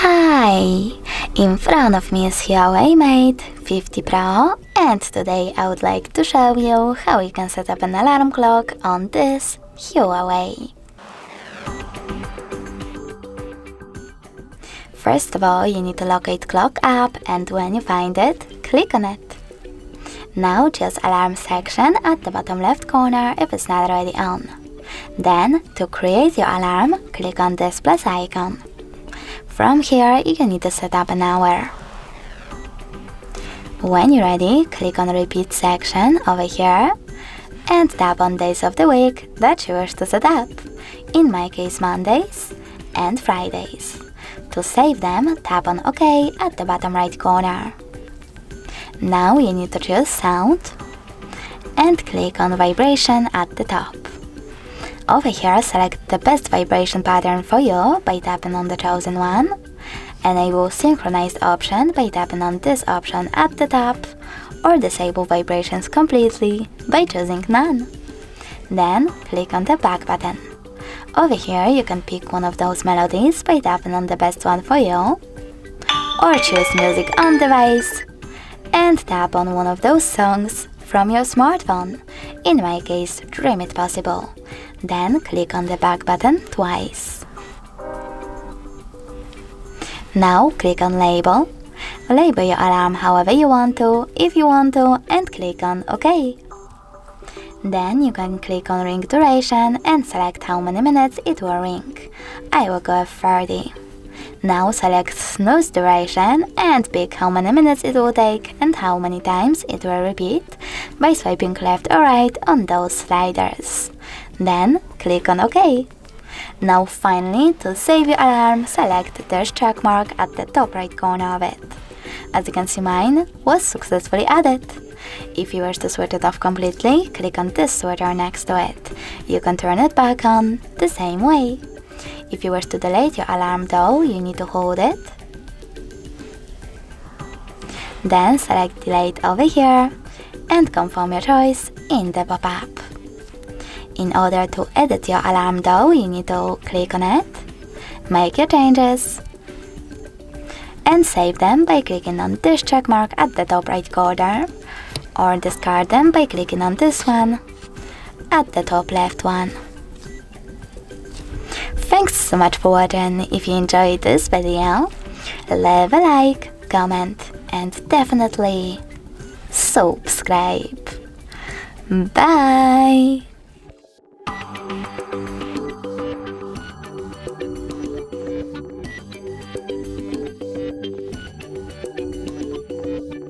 Hi! In front of me is HUAWEI Mate 50 Pro, and today I would like to show you how you can set up an alarm clock on this HUAWEI. First of all, you need to locate Clock app, and when you find it, click on it. Now choose Alarm section at the bottom left corner if it's not already on. Then, to create your alarm, click on this plus icon. From here, you need to set up an hour. When you're ready, click on Repeat section over here and tap on days of the week that you wish to set up, in my case Mondays and Fridays. To save them, tap on OK at the bottom right corner. Now you need to choose Sound and click on Vibration at the top. Over here, select the best vibration pattern for you by tapping on the chosen one. Enable synchronized option by tapping on this option at the top, or disable vibrations completely by choosing none. Then click on the back button. Over here you can pick one of those melodies by tapping on the best one for you, or choose music on device and tap on one of those songs from your smartphone, in my case Dream It Possible. Then click on the back button twice. Now click on Label. Label your alarm however you want to, if you want to, and click on OK. Then you can click on Ring Duration and select how many minutes it will ring. I will go with 30. Now select Snooze Duration and pick how many minutes it will take and how many times it will repeat by swiping left or right on those sliders. Then click on OK. Now finally, to save your alarm, select this check mark at the top right corner of it. As you can see, mine was successfully added. If you wish to switch it off completely, click on this switcher next to it. You can turn it back on the same way. If you wish to delete your alarm though, you need to hold it. Then select Delete over here and confirm your choice in the pop-up. In order to edit your alarm though, you need to click on it, make your changes, and save them by clicking on this check mark at the top right corner, or discard them by clicking on this one at the top left one. Thanks so much for watching. If you enjoyed this video, leave a like, comment, and definitely subscribe. Bye!